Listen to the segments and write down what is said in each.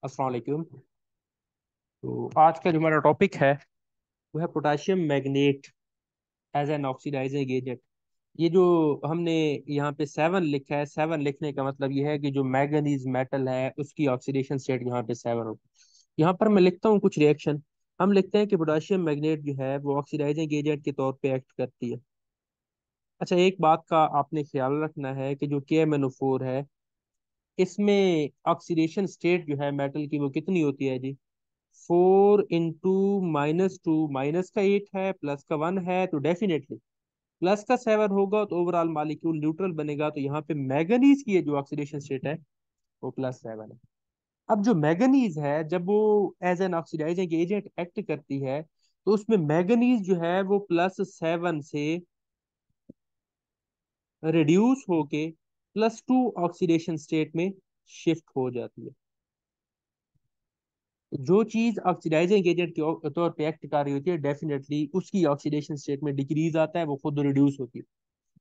अस्सलाम वालेकुम। तो आज का जो हमारा टॉपिक है वो है potassium magnet as an oxidising agent. ये जो हमने यहाँ पे 7 लिखा है, 7 लिखने का मतलब ये है कि जो मैंगनीज मेटल है उसकी ऑक्सीडेशन स्टेट यहाँ पे 7 होगी। यहाँ पर मैं लिखता हूँ कुछ रिएक्शन। हम लिखते हैं कि पोटाशियम मैग्नेट जो है वो ऑक्सीडाइजिंग एजेंट के तौर पे एक्ट करती है। अच्छा, एक बात का आपने ख्याल रखना है कि जो KMnO4 है इसमें ऑक्सीडेशन स्टेट जो है मेटल की वो कितनी होती है जी? 4 इंटू -2, माइनस का 8 है, प्लस का 1 है, तो डेफिनेटली प्लस का 7 होगा तो ओवरऑल मॉलिक्यूल न्यूट्रल बनेगा। तो यहाँ पे मैगनीज की जो ऑक्सीडेशन स्टेट है वो +7 है। अब जो मैगनीज है जब वो as an oxidising agent act करती है तो उसमें मैगनीज जो है वो +7 से रिड्यूस होके +2 ऑक्सीडेशन स्टेट में शिफ्ट हो जाती है। जो चीज ऑक्सीडाइजिंग एजेंट के तौर पे एक्ट कर रही होती है डेफिनेटली उसकी ऑक्सीडेशन स्टेट में डिक्रीज आता है, वो खुद रिड्यूस होती है।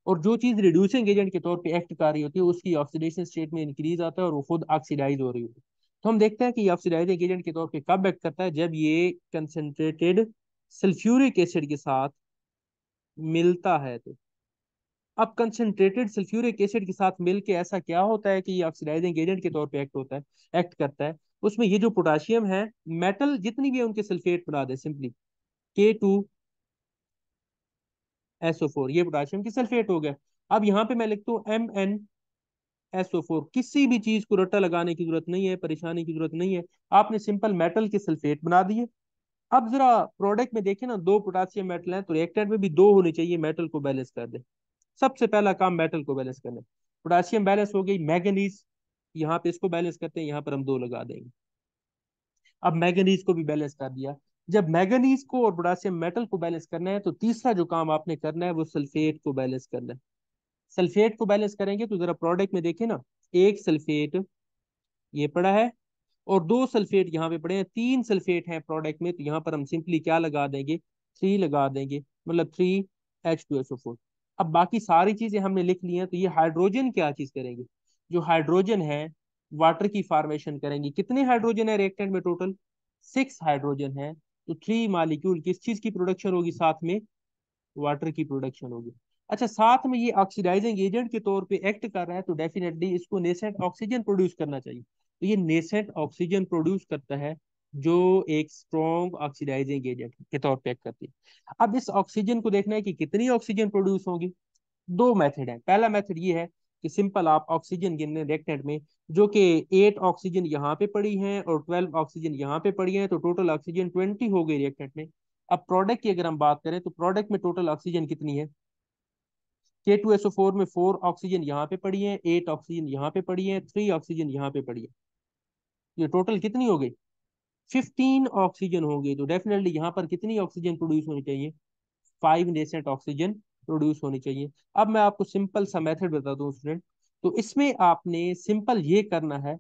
और जो चीज रिड्यूसिंग एजेंट के तौर पे एक्ट कर रही होती है उसकी ऑक्सीडेशन स्टेट में इंक्रीज आता है और वो खुद ऑक्सीडाइज हो रही होती है। तो हम देखते हैं कि ये ऑक्सीडाइजिंग एजेंट के तौर पे कब एक्ट करता है, जब ये कंसेंट्रेटेड सल्फ्यूरिक एसिड के साथ मिलता है। तो अब कंसंट्रेटेड सल्फ्यूरिक एसिड के साथ मिलके ऐसा क्या होता है कि ये ऑक्सीडाइजिंग एजेंट के तौर पे एक्ट होता है, एक्ट करता है। उसमें ये जो पोटाशियम है, मेटल जितनी भी है उनके सल्फेट बना दे सिंपली। K2SO4 ये पोटाशियम की सल्फेट हो गया। अब यहाँ पे मैं लिखता हूँ MnSO4। किसी भी चीज को रट्टा लगाने की जरूरत नहीं है, परेशानी की जरूरत नहीं है। आपने सिंपल मेटल के सल्फेट बना दिए। अब जरा प्रोडक्ट में देखें ना, दो पोटासियम मेटल हैं तो रिएक्टेंट में भी दो होने चाहिए, मेटल को बैलेंस कर दे। सबसे पहला काम मेटल को बैलेंस करना है। पोटाशियम बैलेंस हो गई, मैग्नीज यहाँ पे इसको बैलेंस करते हैं, यहाँ पर हम दो लगा देंगे। अब मैग्नीज को भी बैलेंस कर दिया। जब मैग्नीज को और पोटाशियम मेटल को बैलेंस करना है तो तीसरा जो काम आपने करना है वो सल्फेट को बैलेंस करना है। सल्फेट को बैलेंस करेंगे तो जरा प्रोडक्ट में देखें ना, एक सल्फेट ये पड़ा है और दो सल्फेट यहाँ पे पड़े हैं, तीन सल्फेट हैं प्रोडक्ट में। तो यहाँ पर हम सिंपली क्या लगा देंगे? 3 लगा देंगे, मतलब 3H2SO4। अब बाकी सारी चीजें हमने लिख ली हैं। तो ये हाइड्रोजन क्या चीज करेंगे? जो हाइड्रोजन है वाटर की फॉर्मेशन करेंगे। कितने हाइड्रोजन है रिएक्टेंट में टोटल? 6 हाइड्रोजन है। तो 3 मॉलिक्यूल किस चीज की प्रोडक्शन होगी साथ में? वाटर की प्रोडक्शन होगी। अच्छा, साथ में ये ऑक्सीडाइजिंग एजेंट के तौर पे एक्ट कर रहा है तो डेफिनेटली इसको नेसेंट ऑक्सीजन प्रोड्यूस करना चाहिए। तो ये नेसेंट ऑक्सीजन प्रोड्यूस करता है जो एक स्ट्रॉन्ग ऑक्सीडाइजिंग एजेंट के तौर पे एक्ट करती है। अब इस ऑक्सीजन को देखना है कि कितनी ऑक्सीजन प्रोड्यूस होगी। दो मेथड है। पहला मेथड ये है कि सिंपल आप ऑक्सीजन गिनने रिएक्टेंट में, जो कि 8 ऑक्सीजन यहाँ पे पड़ी हैं और 12 ऑक्सीजन यहाँ पे पड़ी हैं, तो टोटल ऑक्सीजन 20 हो गई रिएक्टेंट में। अब प्रोडक्ट की अगर हम बात करें तो प्रोडक्ट में टोटल ऑक्सीजन कितनी है? K2SO4 में 4 ऑक्सीजन यहाँ पे पड़ी है, 8 ऑक्सीजन यहाँ पे पड़ी है, 3 ऑक्सीजन यहाँ पे पड़ी है। ये टोटल कितनी हो गई? 15 ऑक्सीजन हो गई। तो डेफिनेटली यहाँ पर कितनी ऑक्सीजन प्रोड्यूस होनी चाहिए? 5 नेसेंट ऑक्सीजन प्रोड्यूस होनी चाहिए। अब मैं आपको सिंपल सा मेथड बता दूं स्टूडेंट। तो इसमें आपने सिंपल ये करना है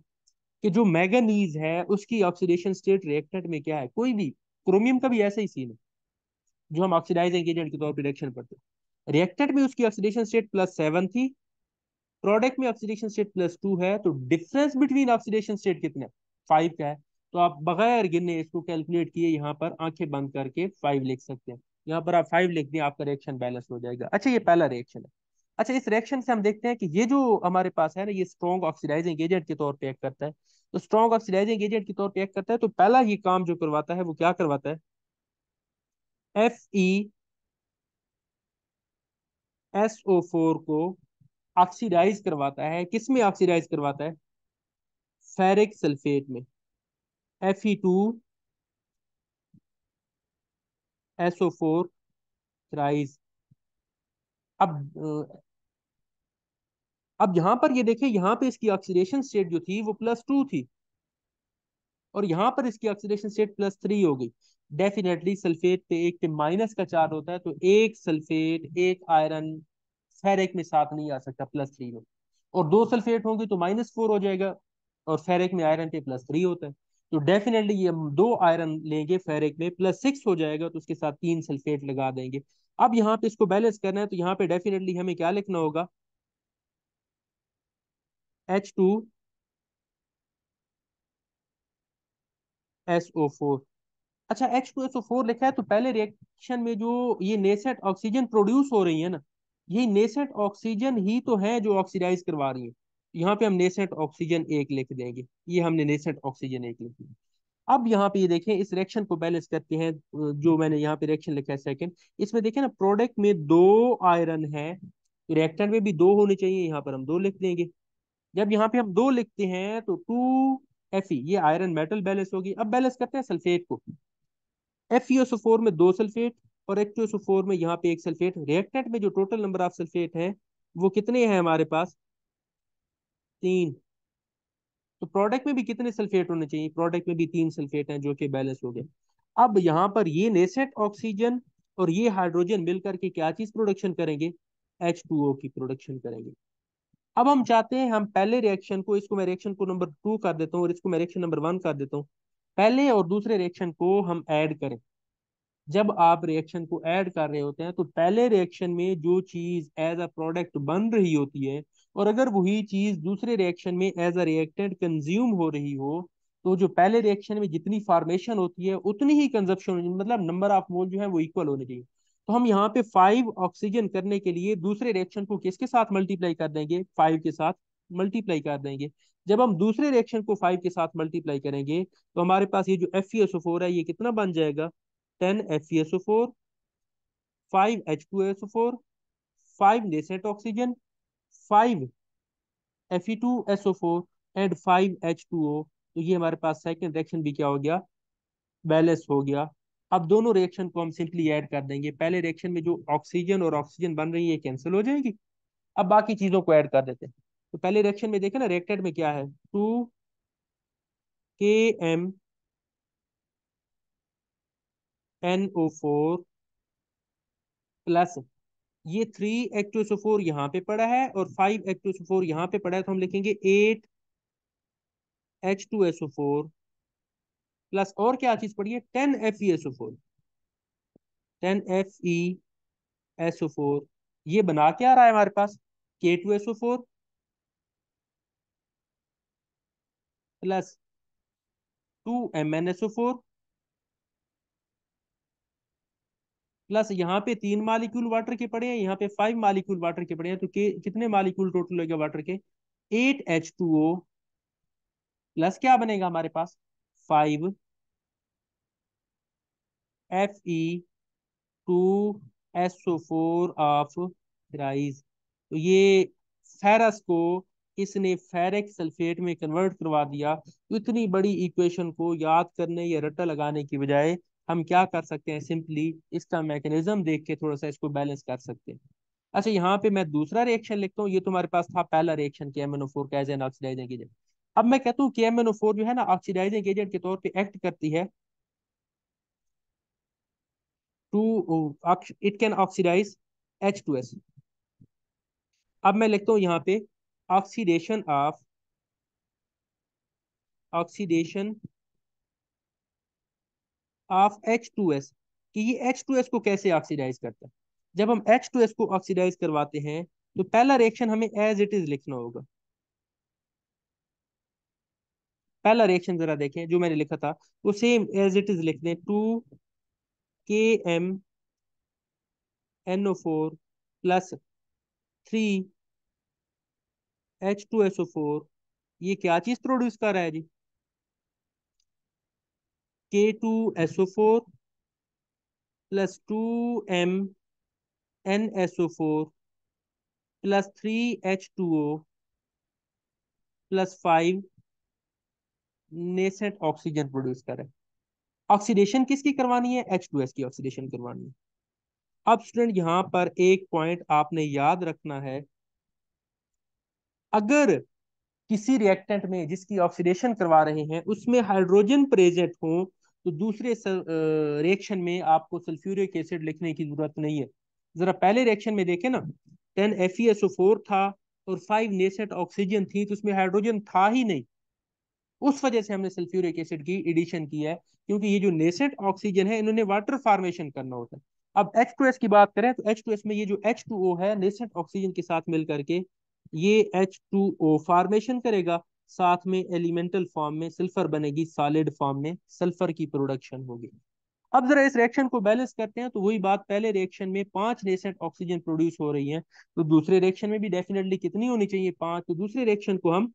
कि जो मैंगनीज है उसकी ऑक्सीडेशन स्टेट रिएक्टेंट में क्या है, कोई भी क्रोमियम का भी ऐसा ही सीन है जो हम ऑक्सीडाइजिंग एजेंट के तौर पर रिएक्शन करते हैं। रिएक्टेंट में उसकी ऑक्सीडेशन स्टेट +7 थी, प्रोडक्ट में ऑक्सीडेशन स्टेट +2 है, तो डिफरेंस बिटवीन ऑक्सीडेशन स्टेट कितना है? 5 का है। तो आप बगैर गिने इसको कैलकुलेट किए यहाँ पर आंखें बंद करके 5 लिख सकते हैं। यहाँ पर आप 5 लिख दें, आपका रिएक्शन बैलेंस हो जाएगा। अच्छा, ये पहला रिएक्शन है। अच्छा, इस रिएक्शन से हम देखते हैं कि ये जो हमारे पास है ना, ये स्ट्रॉन्ग ऑक्सीडाइजिंग एजेंट के तौर पे एक्ट करता है। तो स्ट्रॉन्ग ऑक्सीडाइजिंग एजेंट के तौर पे एक्ट करता है तो पहला ये काम जो करवाता है वो क्या करवाता है? FeSO4 को ऑक्सीडाइज करवाता है। किस में ऑक्सीडाइज करवाता है? फेरिक सल्फेट में, Fe2SO4 थ्राइस। अब अब यहाँ पर ये देखिए, यहाँ पे इसकी ऑक्सीडेशन स्टेट जो थी वो +2 थी और यहाँ पर इसकी ऑक्सीडेशन स्टेट +3 हो गई। डेफिनेटली सल्फेट पे एक पे माइनस का चार्ज होता है तो एक सल्फेट एक आयरन फेरिक में साथ नहीं आ सकता +3 में। और दो सल्फेट होंगे तो -4 हो जाएगा और फेरिक में आयरन पे +3 होता है। तो डेफिनेटली ये हम दो आयरन लेंगे, फेरिक में +6 हो जाएगा तो उसके साथ तीन सल्फेट लगा देंगे। अब यहाँ पे इसको बैलेंस करना है तो यहाँ पे डेफिनेटली हमें क्या लिखना होगा? H2 SO4। अच्छा, H2SO4 लिखा है, तो पहले रिएक्शन में जो ये नेसेंट ऑक्सीजन प्रोड्यूस हो रही है ना, ये नेसेंट ऑक्सीजन ही तो है जो ऑक्सीडाइज करवा रही है। यहाँ पे हम नेसेंट ऑक्सीजन एक लिख देंगे, ये हमने नेसेंट ऑक्सीजन एक लिख दिया। अब यहाँ पे ये देखें, इस रिएक्शन को बैलेंस करते हैं। जो मैंने यहाँ पे रिएक्शन लिखा है सेकंड, इसमें देखें ना, प्रोडक्ट में दो आयरन है, रिएक्टेंट में भी दो होने चाहिए, यहाँ पर हम दो लिख देंगे। जब यहाँ पे हम दो लिखते हैं तो 2Fe, ये आयरन मेटल बैलेंस होगी। अब बैलेंस करते हैं सल्फेट को। FeSO4 में दो सल्फेट और H2SO4 में यहाँ पे एक सल्फेट। रिएक्टेंट में जो टोटल नंबर ऑफ सल्फेट है वो कितने हैं हमारे पास? तीन। तो प्रोडक्ट में भी कितने सल्फेट होने चाहिए? प्रोडक्ट में भी तीन सल्फेट हैं, जो कि बैलेंस हो गए। अब यहाँ पर ये नेसेंट ऑक्सीजन और ये हाइड्रोजन मिलकर के क्या चीज प्रोडक्शन करेंगे? H2O की प्रोडक्शन करेंगे। अब हम चाहते हैं, हम पहले रिएक्शन को, इसको मैं रिएक्शन को नंबर 2 कर देता हूँ और इसको मैं रिएक्शन नंबर 1 कर देता हूँ। पहले और दूसरे रिएक्शन को हम ऐड करें। जब आप रिएक्शन को ऐड कर रहे होते हैं तो पहले रिएक्शन में जो चीज एज अ प्रोडक्ट बन रही होती है, और अगर वही चीज दूसरे रिएक्शन में एज अ रिएक्टेंट कंज्यूम हो रही हो, तो जो पहले रिएक्शन में जितनी फॉर्मेशन होती है उतनी ही कंजप्शन होनी चाहिए, मतलब नंबर ऑफ मोल जो है वो इक्वल होने चाहिए। तो हम यहाँ पे 5 ऑक्सीजन करने के लिए दूसरे रिएक्शन को किसके साथ मल्टीप्लाई कर देंगे? 5 के साथ मल्टीप्लाई कर देंगे। जब हम दूसरे रिएक्शन को 5 के साथ मल्टीप्लाई करेंगे तो हमारे पास ये जो FeSO4 है, ये कितना बन जाएगा? 10FeSO4, 5H2SO4, 5 nascent oxygen, 5 Fe2SO4 and 5H2O। तो ये हमारे पास सेकंड रिएक्शन भी क्या हो गया? बैलेंस हो गया। अब दोनों रिएक्शन को हम सिंपली ऐड कर देंगे। पहले रिएक्शन में जो ऑक्सीजन और ऑक्सीजन बन रही है कैंसिल हो जाएगी। अब बाकी चीजों को ऐड कर देते हैं। तो पहले रिएक्शन में देखें ना, रिएक्टेड में क्या है? 2KMnO4 प्लस ये 3H2SO4 यहाँ पे पड़ा है और 5H2SO4 यहाँ पे पड़ा है, तो हम लिखेंगे 8H2SO4 प्लस और क्या चीज पड़ी है? 10FeSO4। 10FeSO4 ये बना क्या आ रहा है हमारे पास? K2SO4 प्लस 2MnSO4 प्लस यहाँ पे 3 मालिक्यूल वाटर के पड़े हैं, यहाँ पे 5 मालिक्यूल वाटर के पड़े हैं, तो कितने मालिक्यूल टोटल हो गया वाटर के? 8H2O प्लस क्या बनेगा हमारे पास? 5Fe2SO4 of rise. तो ये फेरस को इसने फेरिक सल्फेट में कन्वर्ट करवा दिया। तो इतनी बड़ी इक्वेशन को याद करने या रट्टा लगाने की बजाय हम क्या कर सकते हैं? सिंपली इसका मैकेनिज्म देख के थोड़ा सा इसको बैलेंस कर सकते हैं। अच्छा, यहाँ पे मैं दूसरा रिएक्शन लिखता हूँ। ये तुम्हारे पास था पहला रिएक्शन, KMnO4 का एज एन ऑक्सीडाइजिंग एजेंट। अब मैं कहता हूँ KMnO4 जो है ना, ऑक्सीडाइजिंग एजेंट के तौर पे एक्ट करती है to, it can oxidise H2S। अब मैं लिखता हूँ यहाँ पे oxidation of, oxidation of H2S, कि ये H2S को कैसे ऑक्सीडाइज करता है। जब हम H2S को ऑक्सीडाइज करवाते हैं तो पहला रिएक्शन हमें एज इट इज लिखना होगा। पहला रिएक्शन जरा देखें जो मैंने लिखा था, वो सेम एज इट इज लिख दें। 2KMnO4 प्लस 3H2SO4, ये क्या चीज प्रोड्यूस कर रहा है जी? K2SO4 plus 2MnSO4 plus 3H2O plus 5 nascent oxygen produce कर रहा है। ऑक्सीडेशन किसकी करवानी है? H2S की ऑक्सीडेशन करवानी है। अब स्टूडेंट यहाँ पर एक पॉइंट आपने याद रखना है, अगर किसी रिएक्टेंट में जिसकी ऑक्सीडेशन करवा रहे हैं उसमें हाइड्रोजन प्रेजेंट हो, तो दूसरे रिएक्शन में आपको सल्फ्यूरिक एसिड लिखने की जरूरत नहीं है। जरा पहले रिएक्शन में देखें ना, 10FeSO4 था और 5 नेसेंट ऑक्सीजन थी, तो उसमें हाइड्रोजन था ही नहीं। उस वजह से हमने सल्फ्यूरिक एसिड की एडिशन की है, क्योंकि ये जो नेसेंट ऑक्सीजन है इन्होंने वाटर फॉर्मेशन करना होता है। अब H2S की बात करें तो H2S में ये जो H2O है नेसेंट ऑक्सीजन के साथ मिल करके ये H2O फॉर्मेशन करेगा। साथ में एलिमेंटल फॉर्म में सल्फर बनेगी, सॉलिड फॉर्म में सल्फर की प्रोडक्शन होगी। अब जरा इस रिएक्शन को बैलेंस करते हैं, तो वही बात, पहले रिएक्शन में 5 नेसेंट ऑक्सीजन प्रोड्यूस हो रही है, तो दूसरे रिएक्शन में भी डेफिनेटली कितनी होनी चाहिए, 5। तो दूसरे रिएक्शन को हम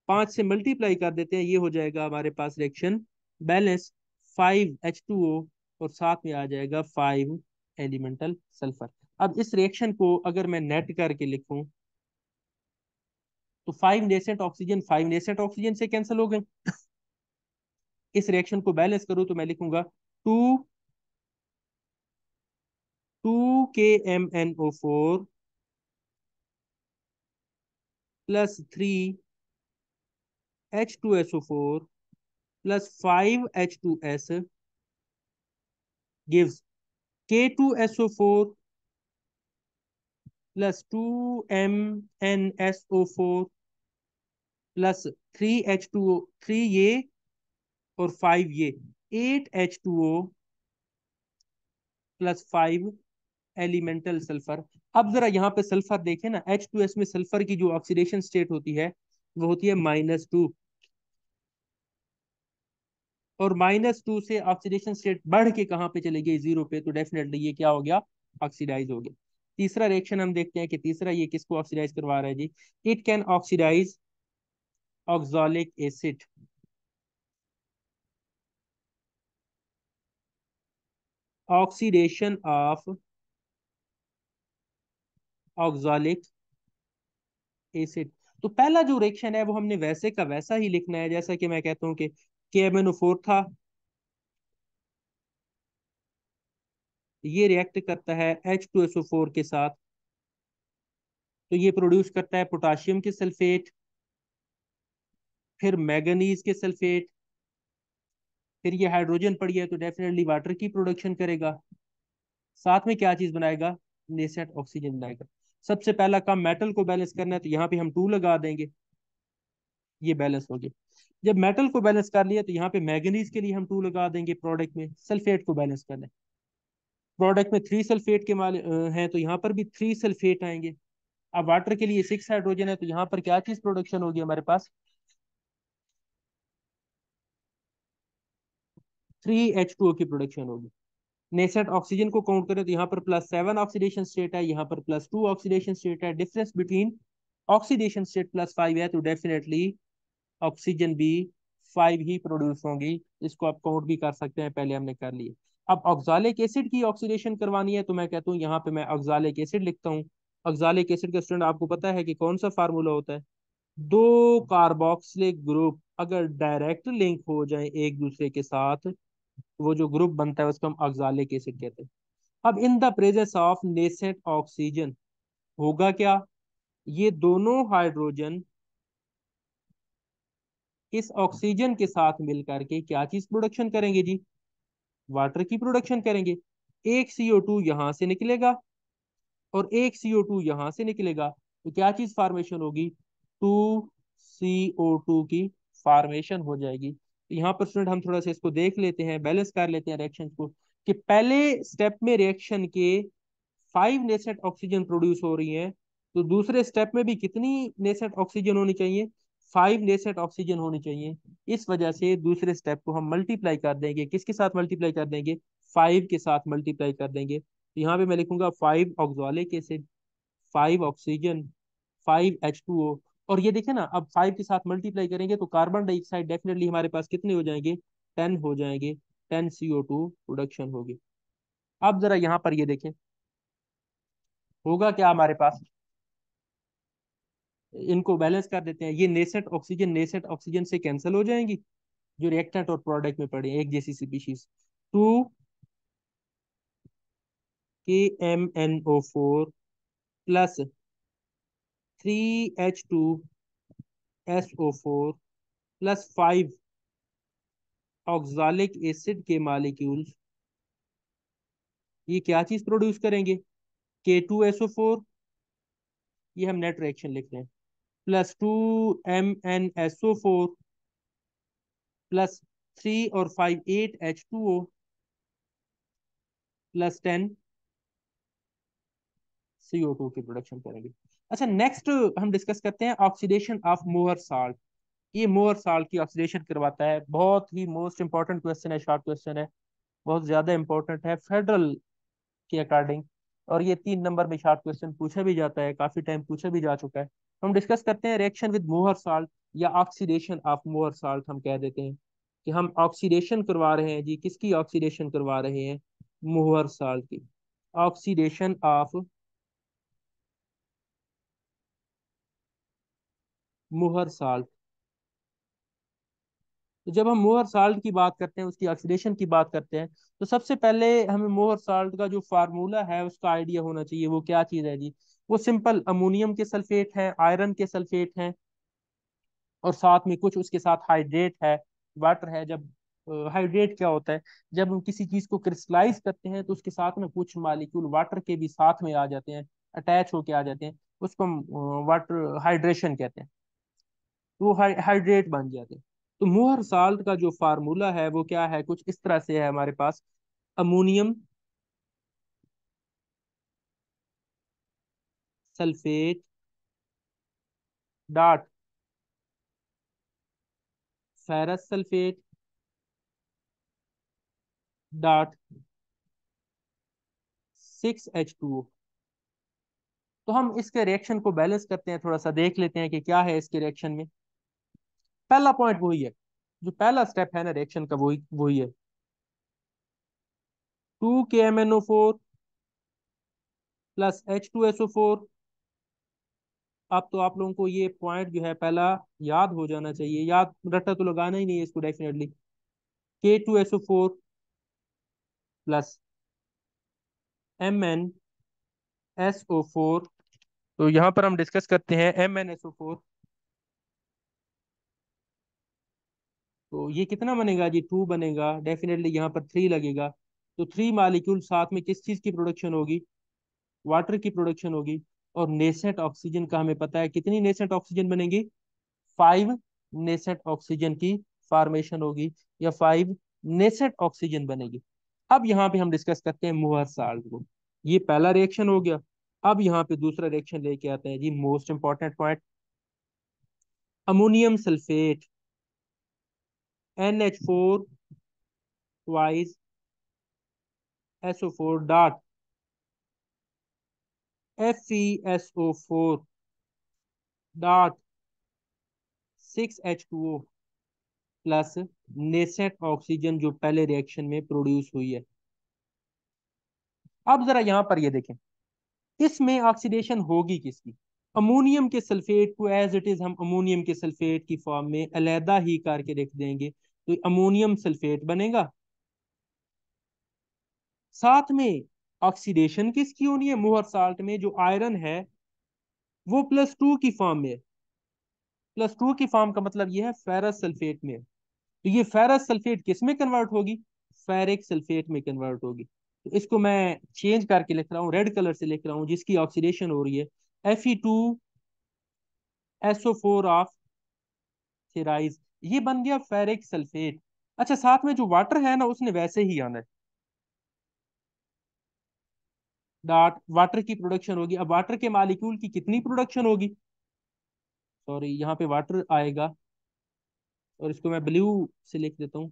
5 से मल्टीप्लाई कर देते हैं, ये हो जाएगा हमारे पास रिएक्शन बैलेंस 5H2O, और साथ में आ जाएगा 5 एलिमेंटल सल्फर। अब इस रिएक्शन को अगर मैं नेट करके लिखूं, तो 5 नेसेंट ऑक्सीजन से कैंसिल हो गए। इस रिएक्शन को बैलेंस करूं तो मैं लिखूंगा 2KMnO4 plus 3H2SO4 plus 5H2S gives K2SO4 plus 2MnSO4 plus 3H2O, 3 ये और 5 ये, 8H2O प्लस 5 एलिमेंटल सल्फर। अब जरा यहाँ पे सल्फर देखें ना, H2S में सल्फर की जो ऑक्सीडेशन स्टेट होती है वो होती है -2, और -2 से ऑक्सीडेशन स्टेट बढ़ के कहाँ पे चली गई, 0 पे, तो डेफिनेटली ये क्या हो गया, ऑक्सीडाइज हो गया। तीसरा रिएक्शन हम देखते हैं कि तीसरा ये किसको ऑक्सीडाइज करवा रहा है जी। It can oxidize oxalic acid, oxidation of oxalic acid. तो पहला जो रिएक्शन है वो हमने वैसे का वैसा ही लिखना है, जैसा कि मैं कहता हूँ कि KMnO4 था, ये रिएक्ट करता है H2SO4 के साथ, तो ये प्रोड्यूस करता है पोटाशियम के सल्फेट, फिर मैंगनीज के सल्फेट, फिर ये हाइड्रोजन पड़ी है तो डेफिनेटली वाटर की प्रोडक्शन करेगा, साथ में क्या चीज बनाएगा, नेसेंट ऑक्सीजन बनाएगा। सबसे पहला काम मेटल को बैलेंस करना है, तो यहाँ पे हम 2 लगा देंगे, ये बैलेंस हो गया। जब मेटल को बैलेंस कर लिया तो यहाँ पे मैंगनीज के लिए हम 2 लगा देंगे, प्रोडक्ट में सल्फेट को बैलेंस करना है, प्रोडक्ट में 3 सल्फेट के हैं तो यहाँ पर भी 3 सल्फेट आएंगे। अब वाटर के लिए 6 हाइड्रोजन है, तो यहाँ पर क्या चीज प्रोडक्शन होगी हमारे पास, 3H2O की प्रोडक्शन होगी। नेसेंट ऑक्सीजन को काउंट करें तो यहाँ पर +7 ऑक्सीडेशन स्टेट है, यहाँ पर +2 ऑक्सीडेशन स्टेट है, डिफरेंस बिटवीन ऑक्सीडेशन स्टेट +5 है, तो डेफिनेटली ऑक्सीजन भी 5 ही प्रोड्यूस होंगी। इसको आप काउंट भी कर सकते हैं, पहले हमने कर लिए। अब ऑक्सालिक एसिड की ऑक्सीडेशन करवानी है, तो मैं कहता हूँ यहाँ पे मैं ऑक्सालिक एसिड लिखता हूँ। ऑक्सालिक एसिड का स्टूडेंट आपको पता है कि कौन सा फार्मूला होता है, 2 कार्बोक्सिलिक ग्रुप अगर डायरेक्ट लिंक हो जाए एक दूसरे के साथ, वो जो ग्रुप बनता है उसको हम ऑक्सालिक एसिड कहते हैं। अब in the presence of nascent oxygen होगा क्या, ये दोनों हाइड्रोजन इस ऑक्सीजन के साथ मिलकर के क्या चीज प्रोडक्शन करेंगे जी, वाटर की प्रोडक्शन करेंगे। एक CO2 यहां से निकलेगा और एक CO2 यहां से निकलेगा, तो क्या चीज फॉर्मेशन होगी, 2CO2 की फॉर्मेशन हो जाएगी। तो यहाँ पर स्टूडेंट हम थोड़ा सा इसको देख लेते हैं, बैलेंस कर लेते हैं रिएक्शन को, कि पहले स्टेप में रिएक्शन के 5 नेसेंट ऑक्सीजन प्रोड्यूस हो रही हैं, तो दूसरे स्टेप में भी कितनी नेसेंट ऑक्सीजन होनी चाहिए, 5 नेसेंट ऑक्सीजन होनी चाहिए। इस वजह से दूसरे स्टेप को हम मल्टीप्लाई कर देंगे, किसके साथ मल्टीप्लाई कर देंगे, 5 के साथ मल्टीप्लाई कर देंगे। तो यहाँ पे मैं लिखूंगा 5 ऑक्सैलिक एसिड, 5 ऑक्सीजन, 5H2O। और ये देखें ना, अब 5 के साथ मल्टीप्लाई करेंगे तो कार्बन डाइऑक्साइड डेफिनेटली हमारे पास कितने हो जाएंगे, 10 हो जाएंगे, 10 CO2 प्रोडक्शन होगी। अब जरा यहाँ पर ये देखें होगा क्या हमारे पास, इनको बैलेंस कर देते हैं, ये नेसेंट ऑक्सीजन से कैंसिल हो जाएंगी, जो रिएक्टेंट और प्रोडक्ट में पड़े हैं एक जैसी species. 2KMnO4 plus 3H2SO4 plus 5 oxalic acid के मालिक्यूल्स, ये क्या चीज प्रोड्यूस करेंगे, K2SO4, ये हम नेट रिएक्शन लिख रहे हैं, प्लस 2MnSO4 प्लस 3 और 5 8H2O प्लस 10 CO2 की प्रोडक्शन करेंगे। अच्छा, नेक्स्ट हम डिस्कस करते हैं ऑक्सीडेशन ऑफ मोअर साल्ट। ये मोअर साल्ट की ऑक्सीडेशन करवाता है। बहुत ही मोस्ट इंपॉर्टेंट क्वेश्चन है, शॉर्ट क्वेश्चन है, बहुत ज्यादा इंपॉर्टेंट है फेडरल के अकॉर्डिंग। और ये 3 नंबर में शॉर्ट क्वेश्चन पूछा भी जाता है, काफी टाइम पूछा भी जा चुका है। तो हम डिस्कस करते हैं रिएक्शन विद मोहर साल्ट या ऑक्सीडेशन ऑफ मोहर साल्ट हम कह देते हैं कि हम ऑक्सीडेशन करवा रहे हैं जी। किसकी ऑक्सीडेशन करवा रहे हैं? मोहर साल्ट की। ऑक्सीडेशन ऑफ मोहर साल्ट। तो जब हम मोहर साल्ट की बात करते हैं, उसकी ऑक्सीडेशन की बात करते हैं, तो सबसे पहले हमें मोहर साल्ट का जो फार्मूला है उसका आइडिया होना चाहिए। वो क्या चीज़ है जी? वो सिंपल अमोनियम के सल्फेट है, आयरन के सल्फेट हैं, और साथ में कुछ उसके साथ हाइड्रेट है, वाटर है। जब हाइड्रेट क्या होता है? जब हम किसी चीज को क्रिस्टलाइज करते हैं तो उसके साथ में कुछ मालिक्यूल वाटर के भी साथ में आ जाते हैं, अटैच होके आ जाते हैं। उसको हम वाटर हाइड्रेशन कहते हैं। तो वो हाइड्रेट बन जाते हैं। तो मोहर साल्ट का जो फार्मूला है वो क्या है? कुछ इस तरह से है हमारे पास। Ammonium sulphate dot ferrous sulphate dot 6H2O। तो हम इसके रिएक्शन को बैलेंस करते हैं, थोड़ा सा देख लेते हैं कि क्या है इसके रिएक्शन में। पहला पॉइंट वही है, जो पहला स्टेप है ना रिएक्शन का, वही वही है। 2KMnO4 plus H2SO4। अब तो आप लोगों को ये पॉइंट जो है पहला याद हो जाना चाहिए, याद रट्टा तो लगाना ही नहीं है इसको डेफिनेटली। K2SO4 plus MnSO4। तो यहाँ पर हम डिस्कस करते हैं MnSO4। तो ये कितना बनेगा जी? 2 बनेगा डेफिनेटली, यहाँ पर 3 लगेगा। तो 3 मॉलिक्यूल साथ में किस चीज की प्रोडक्शन होगी? वाटर की प्रोडक्शन होगी। और नेसेंट ऑक्सीजन का हमें पता है, कितनी नेसेंट ऑक्सीजन बनेगी? 5 नेसेंट ऑक्सीजन की फॉर्मेशन होगी, या 5 नेसेंट ऑक्सीजन बनेगी। अब यहाँ पे हम डिस्कस करते हैं मोहर साल्ट को। ये पहला रिएक्शन हो गया। अब यहाँ पे दूसरा रिएक्शन लेके आते हैं जी, most important point. Ammonium sulphate NH4 twice SO4 dot FeSO4 dot 6H2O plus nascent oxygen जो पहले रिएक्शन में प्रोड्यूस हुई है। अब जरा यहां पर ये देखें, इसमें ऑक्सीडेशन होगी किसकी? अमोनियम के सल्फेट को एज इट इज हम अमोनियम के सल्फेट की फॉर्म में अलहदा ही करके रख देंगे, तो अमोनियम सल्फेट बनेगा। साथ में ऑक्सीडेशन किसकी होनी है? मोहर साल्ट में जो आयरन है वो +2 की फॉर्म में है। +2 की फॉर्म का मतलब ये है फेरस सल्फेट में है। तो ये फेरस सल्फेट किस में कन्वर्ट होगी? फेरिक सल्फेट में कन्वर्ट होगी। तो इसको मैं चेंज करके लिख रहा हूँ, रेड कलर से लिख रहा हूँ, जिसकी ऑक्सीडेशन हो रही है Fe2SO4 ऑफ थेराइज। ये बन गया फेरिक सल्फेट। अच्छा, साथ में जो वाटर है ना उसने वैसे ही आना है, डॉट वाटर की प्रोडक्शन होगी। अब वाटर के मालिक्यूल की कितनी प्रोडक्शन होगी? सॉरी, यहाँ पे वाटर आएगा और इसको मैं ब्लू से लिख देता हूँ।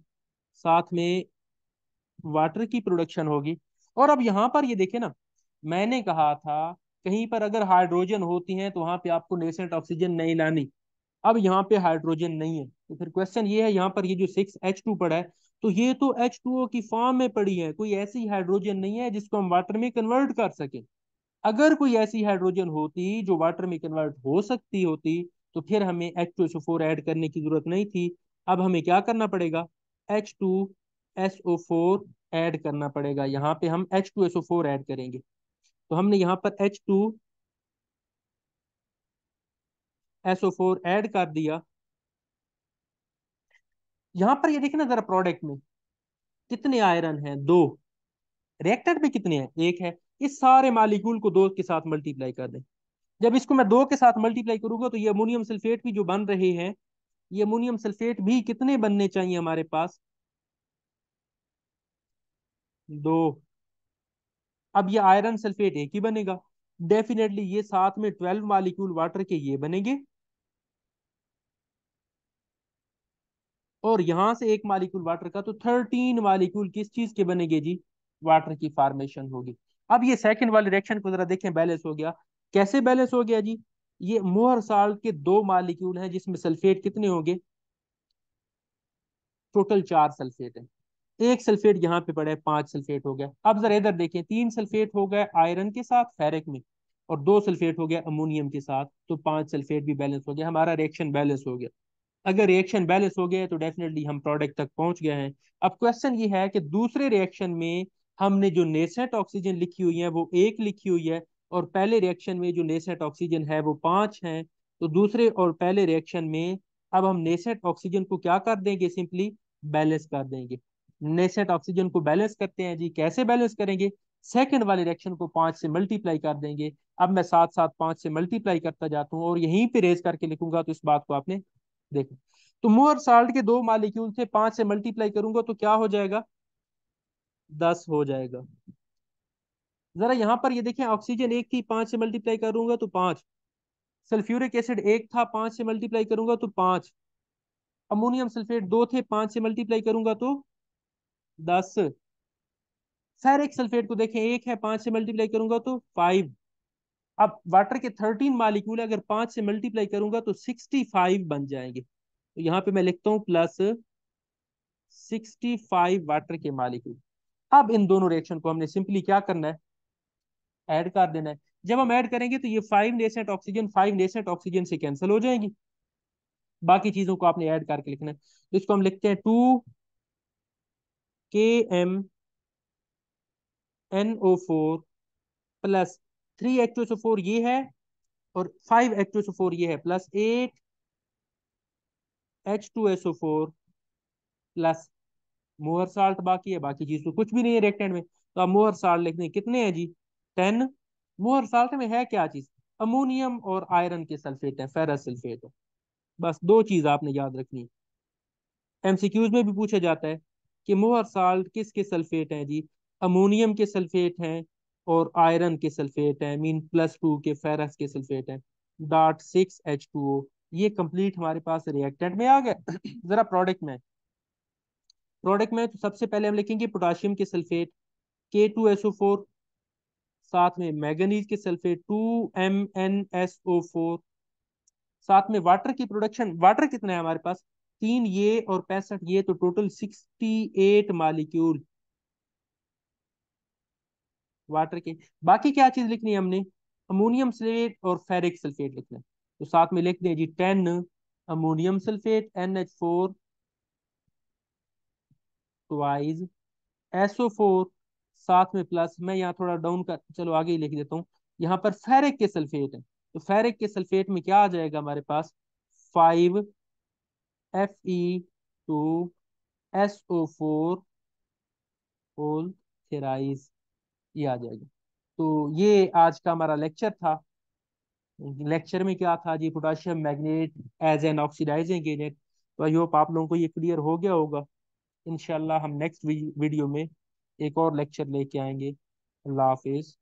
साथ में वाटर की प्रोडक्शन होगी। और अब यहाँ पर ये देखे ना, मैंने कहा था कहीं पर अगर हाइड्रोजन होती हैं तो वहां पे आपको नेसेंट ऑक्सीजन नहीं लानी। अब यहाँ पे हाइड्रोजन नहीं है, तो फिर क्वेश्चन ये है, यहाँ पर ये जो 6H2 पड़ा है, तो ये तो H2O की फॉर्म में पड़ी है, कोई ऐसी हाइड्रोजन नहीं है जिसको हम वाटर में कन्वर्ट कर सके। अगर कोई ऐसी हाइड्रोजन होती जो वाटर में कन्वर्ट हो सकती होती, तो फिर हमें H2SO4 ऐड करने की जरूरत नहीं थी। अब हमें क्या करना पड़ेगा? H2SO4 ऐड करना पड़ेगा। यहाँ पे हम H2SO4 ऐड करेंगे। तो हमने यहाँ पर H2SO4 ऐड कर दिया। यहाँ पर ये देखना जरा, प्रोडक्ट में कितने आयरन हैं? 2। रिएक्टेंट में कितने हैं? 1 है। इस सारे मालिक्यूल को 2 के साथ मल्टीप्लाई कर दें। जब इसको मैं 2 के साथ मल्टीप्लाई करूंगा तो ये अमोनियम सल्फेट भी जो बन रहे हैं, ये अमोनियम सल्फेट भी कितने बनने चाहिए हमारे पास? 2। अब ये आयरन सल्फेट एक ही बनेगा डेफिनेटली। ये साथ में 12 मॉलिक्यूल वाटर के ये बनेंगे। और यहां से एक मालिक्यूल वाटर का, तो 13 मालिक्यूल किस चीज के बनेंगे जी? वाटर की फॉर्मेशन होगी। अब ये सेकंड वाले रिएक्शन को जरा देखें, बैलेंस हो गया। कैसे बैलेंस हो गया जी? ये मोहर साल्ट के दो मालिक्यूल हैं जिसमें सल्फेट कितने होंगे? टोटल 4 सल्फेट है। एक सल्फेट यहाँ पे पड़ा है, 5 सल्फेट हो गया। अब जरा इधर देखें, 3 सल्फेट हो गए आयरन के साथ फेरिक में, और 2 सल्फेट हो गया अमोनियम के साथ, तो 5 सल्फेट भी बैलेंस हो गया, हमारा रिएक्शन बैलेंस हो गया। अगर रिएक्शन बैलेंस हो गया है तो डेफिनेटली हम प्रोडक्ट तक पहुंच गए हैं। अब क्वेश्चन ये है कि दूसरे रिएक्शन में हमने जो नेसेंट ऑक्सीजन लिखी हुई है वो एक लिखी हुई है, और पहले रिएक्शन में जो नेसेंट ऑक्सीजन है वो 5 है। तो दूसरे और पहले रिएक्शन में अब हम नेसेंट ऑक्सीजन को क्या कर देंगे? सिंपली बैलेंस कर देंगे। नेसेंट ऑक्सीजन को बैलेंस करते हैं जी, कैसे बैलेंस करेंगे? सेकंड वाले रिएक्शन को 5 से मल्टीप्लाई कर देंगे। अब मैं साथ साथ 5 से मल्टीप्लाई करता जाता हूँ और यहीं पे रेज करके लिखूंगा, तो इस बात को आपने देखो। तो मोर साल्ट के दो मालिक्यूल थे, 5 से मल्टीप्लाई करूंगा तो क्या हो जाएगा? 10 हो जाएगा। जरा यहां पर ये देखें, ऑक्सीजन एक थी, 5 से मल्टीप्लाई करूंगा तो 5। सल्फ्यूरिक एसिड एक था, 5 से मल्टीप्लाई करूंगा तो 5। अमोनियम सल्फेट दो थे, 5 से मल्टीप्लाई करूंगा तो 10। फेरिक सल्फेट को देखें, एक है, 5 से मल्टीप्लाई करूंगा तो 5। अब वाटर के 13 मालिक्यूल है, अगर 5 से मल्टीप्लाई करूंगा तो 65 बन जाएंगे। तो यहाँ पे मैं लिखता हूँ प्लस 65 वाटर के मालिक्यूल। अब इन दोनों रिएक्शन को हमने सिंपली क्या करना है? ऐड कर देना है। जब हम ऐड करेंगे तो ये 5 नेसेंट ऑक्सीजन से कैंसिल हो जाएंगी। बाकी चीजों को आपने ऐड करके लिखना है, तो इसको हम लिखते हैं 2KMnO4 प्लस 3H2SO4 ये है, और 5H2SO4 ये है, प्लस 8H2SO4 प्लस मोहर साल्ट बाकी है, बाकी चीज तो कुछ भी नहीं है रिएक्टेंट में। तो अब मोहर साल्ट लिखने हैं, कितने हैं जी? 10। मोहर साल्ट में है क्या चीज? अमोनियम और आयरन के सल्फेट है, फेरस सल्फेट है। बस दो चीज आपने याद रखनी है। एमसीक्यूज में भी पूछा जाता है कि मोहर साल्ट किसके सल्फेट हैं जी? अमोनियम के सल्फेट हैं और आयरन के सल्फेट हैं, मीन +2 के फेरस के सल्फेट हैं। .6H2O। ये कंप्लीट हमारे पास रिएक्टेंट में आ गया। जरा प्रोडक्ट में, प्रोडक्ट में तो सबसे पहले हम लिखेंगे पोटाशियम के सल्फेट K2SO4, साथ में मैंगनीज के सल्फेट 2MnSO4, साथ में वाटर की प्रोडक्शन। वाटर कितना है हमारे पास? 3 ये और 65 ये, तो टोटल 68 मालिक्यूल वाटर के। बाकी क्या चीज लिखनी है हमने? अमोनियम सल्फेट और फेरिक सल्फेट लिखना है। तो साथ में लिख दें जी 10 ammonium sulphate NH4 twice SO4, साथ में प्लस, मैं यहाँ थोड़ा डाउन कर, चलो आगे ही लिख देता हूँ। यहाँ पर फेरिक के सल्फेट है, तो फेरिक के सल्फेट में क्या आ जाएगा हमारे पास? 5Fe2SO4 होल थेराइज, ये आ जाएगा। तो ये आज का हमारा लेक्चर था। लेक्चर में क्या था जी? Potassium magnet as an oxidising agent. तो आई होप आप लोगों को ये क्लियर हो गया होगा। इंशाल्लाह हम नेक्स्ट वीडियो में एक और लेक्चर लेके आएंगे। अल्लाह हाफिज।